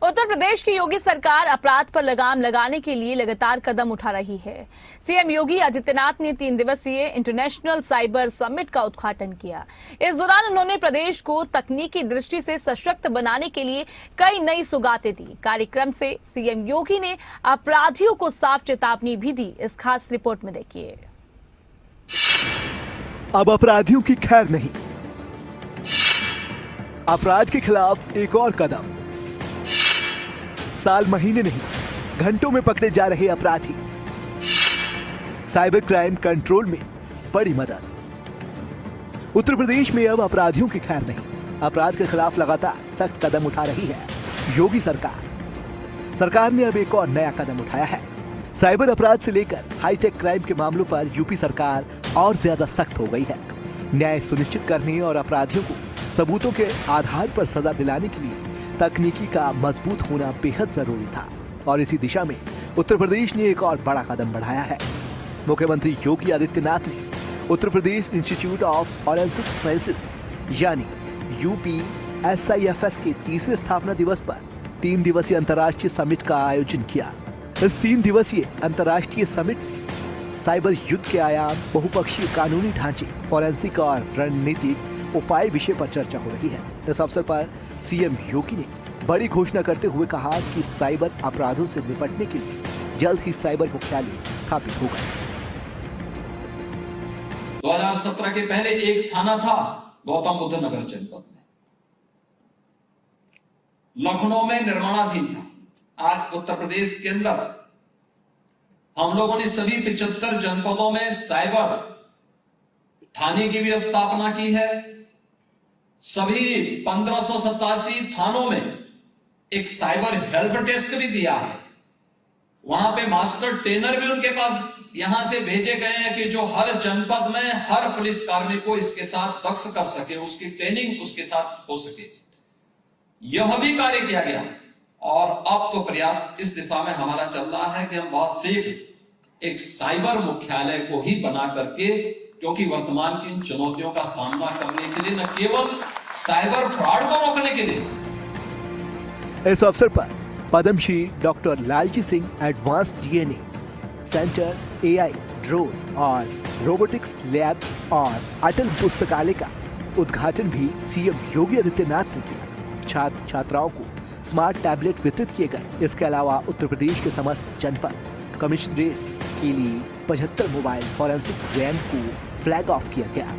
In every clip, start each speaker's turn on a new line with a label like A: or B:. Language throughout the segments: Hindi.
A: उत्तर प्रदेश की योगी सरकार अपराध पर लगाम लगाने के लिए लगातार कदम उठा रही है। सीएम योगी आदित्यनाथ ने 3 दिवसीय इंटरनेशनल साइबर समिट का उद्घाटन किया। इस दौरान उन्होंने प्रदेश को तकनीकी दृष्टि से सशक्त बनाने के लिए कई नई सौगातें दी। कार्यक्रम से सीएम योगी ने अपराधियों को साफ चेतावनी भी दी। इस खास रिपोर्ट में देखिए।
B: अब अपराधियों की खैर नहीं, अपराध के खिलाफ एक और कदम। साल महीने नहीं, घंटों में पकड़े जा रहे अपराधी। साइबर क्राइम कंट्रोल में बड़ी मदद। उत्तर प्रदेश में अब अपराधियों की खैर नहीं, अपराध के खिलाफ लगातार सख्त कदम उठा रही है योगी सरकार। सरकार ने अब एक और नया कदम उठाया है। साइबर अपराध से लेकर हाईटेक क्राइम के मामलों पर यूपी सरकार और ज्यादा सख्त हो गई है। न्याय सुनिश्चित करने और अपराधियों को सबूतों के आधार पर सजा दिलाने के लिए तकनीकी का मजबूत होना बेहद जरूरी था और इसी दिशा में उत्तर प्रदेश ने एक और बड़ा कदम बढ़ाया है। मुख्यमंत्री योगी आदित्यनाथ ने Uttar Pradesh institute of forensic sciences यानी UPSIFS के तीसरे स्थापना दिवस पर 3 दिवसीय अंतर्राष्ट्रीय समिट का आयोजन किया। इस 3 दिवसीय अंतर्राष्ट्रीय समिट में साइबर युद्ध के आयाम, बहुपक्षीय कानूनी ढांचे, फॉरेंसिक और रणनीतिक उपाय विषय पर चर्चा हो रही है। इस अवसर पर सीएम योगी ने बड़ी घोषणा करते हुए कहा कि साइबर अपराधों से निपटने के लिए जल्द ही साइबर मुख्यालय स्थापित होगा।
C: 2017 के पहले एक थाना था गौतम बुद्ध नगर जनपद में, लखनऊ में निर्माणाधीन था। आज उत्तर प्रदेश के अंदर हम लोगों ने सभी 75 जनपदों में साइबर थाने की भी स्थापना की है। सभी 1587 थानों में एक साइबर हेल्प डेस्क भी दिया है। वहां पे मास्टर ट्रेनर भी उनके पास यहां से भेजे गए हैं कि जो हर जनपद में हर पुलिस कर्मी को इसके साथ दक्ष कर सके, उसकी ट्रेनिंग उसके साथ हो सके। यह भी कार्य किया गया और अब तो प्रयास इस दिशा में हमारा चल रहा है कि हम बहुत शीघ्र एक साइबर मुख्यालय को ही बना करके, क्योंकि वर्तमान की इन चुनौतियों का सामना करने के लिए, न केवल साइबर फ्रॉड को रोकने के लिए।
B: इस अवसर पर Padmashri doctor Lalji Singh advanced DNA centre, AI, drone और रोबोटिक्स लैब और अटल पुस्तकालय का उद्घाटन भी सीएम योगी आदित्यनाथ ने किया। छात्र छात्राओं को स्मार्ट टैबलेट वितरित किए गए। इसके अलावा उत्तर प्रदेश के समस्त जनपद कमिश्नरेट के लिए 75 मोबाइल फॉरेंसिक वैन को फ्लैग ऑफ किया गया।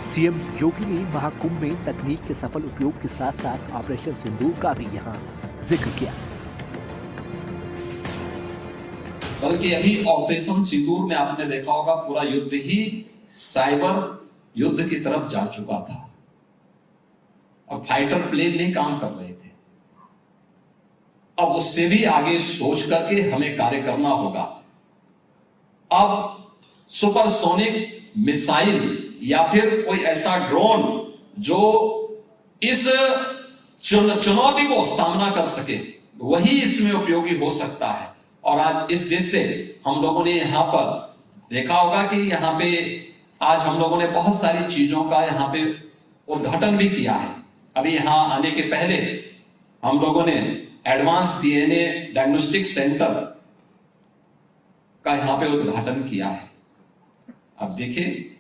B: सीएम योगी ने महाकुंभ में तकनीक के सफल उपयोग के साथ साथ ऑपरेशन सिंदूर का भी यहाँ जिक्र किया।
C: बल्कि अभी ऑपरेशन सिंदूर में आपने देखा होगा पूरा युद्ध ही साइबर युद्ध की तरफ जा चुका था। अब फाइटर प्लेन नहीं काम कर रहे थे। अब उससे भी आगे सोच करके हमें कार्य करना होगा। अब सुपरसोनिक मिसाइल या फिर कोई ऐसा ड्रोन जो इस चुनौती को सामना कर सके, वही इसमें उपयोगी हो सकता है। और आज इस देश से हम लोगों ने यहाँ पर देखा होगा कि यहाँ पे आज हम लोगों ने बहुत सारी चीजों का यहाँ पे उद्घाटन भी किया है। अभी यहाँ आने के पहले हम लोगों ने एडवांस DNA डायग्नोस्टिक सेंटर का यहाँ पे उद्घाटन किया है। अब देखिए,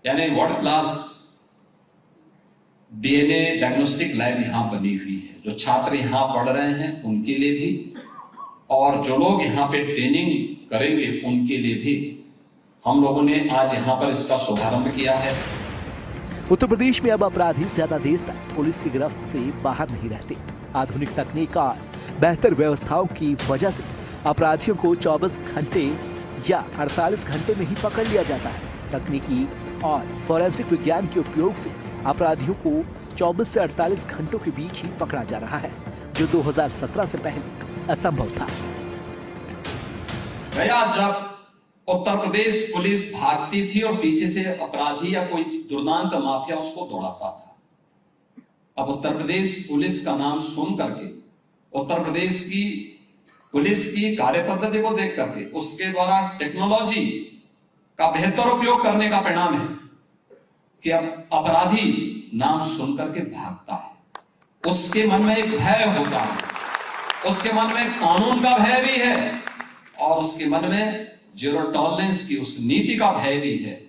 C: यानी world class DNA diagnostic lab यहाँ बनी हुई है। जो छात्र यहाँ पढ़ रहे हैं उनके लिए भी और जो लोग यहाँ पे ट्रेनिंग करेंगे उनके लिए भी हम लोगों ने आज यहाँ पर इसका शुभारंभ किया है।
B: उत्तर प्रदेश में अब अपराधी ज्यादा देर तक पुलिस की गिरफ्त से बाहर नहीं रहते। आधुनिक तकनीक और बेहतर व्यवस्थाओं की वजह से अपराधियों को 24 घंटे या 48 घंटे में ही पकड़ लिया जाता है। तकनीकी और फॉरेंसिक विज्ञान के उपयोग से अपराधियों को 24 से 48 घंटों के बीच ही पकड़ा जा रहा है, जो 2017 से पहले असंभव था।
C: गया जब उत्तर प्रदेश पुलिस भागती थी और पीछे से अपराधी या कोई दुर्दांत माफिया उसको दौड़ाता था। अब उत्तर प्रदेश पुलिस का नाम सुन करके, उत्तर प्रदेश की पुलिस की कार्य पद्धति को देख करके, उसके द्वारा टेक्नोलॉजी का बेहतर उपयोग करने का परिणाम है कि अब अपराधी नाम सुन करके भागता है। उसके मन में एक भय होता है उसके मन में कानून का भय भी है और उसके मन में जीरो टॉलरेंस की उस नीति का भय भी है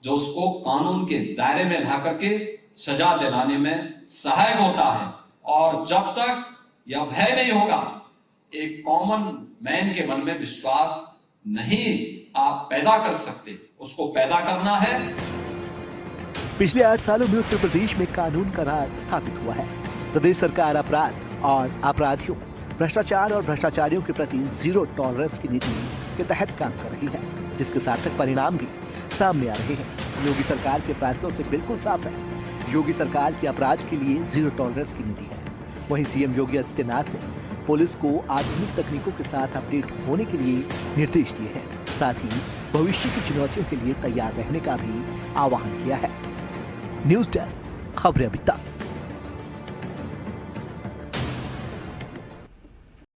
C: जो उसको कानून के दायरे में ला करके सजा दिलाने में सहायक होता है। और जब तक यह भय नहीं होगा, एक कॉमन मैन के मन में विश्वास नहीं आप पैदा कर सकते, उसको पैदा करना है।
B: पिछले 8 सालों में उत्तर प्रदेश में कानून का राज स्थापित हुआ है। प्रदेश सरकार अपराध और अपराधियों, भ्रष्टाचार और भ्रष्टाचारियों के प्रति जीरो टॉलरेंस की नीति के तहत काम कर रही है, जिसके सार्थक परिणाम भी सामने आ रहे हैं। योगी सरकार के फैसलों से बिल्कुल साफ है, योगी सरकार की अपराध के लिए जीरो टॉलरेंस की नीति है। वहीं सीएम योगी आदित्यनाथ ने पुलिस को आधुनिक तकनीकों के साथ अपडेट होने के लिए निर्देश दिए हैं। साथ ही भविष्य की चुनौतियों के लिए तैयार रहने का भी आह्वान किया है। न्यूज़ डेस्क, खबरें अभी तक।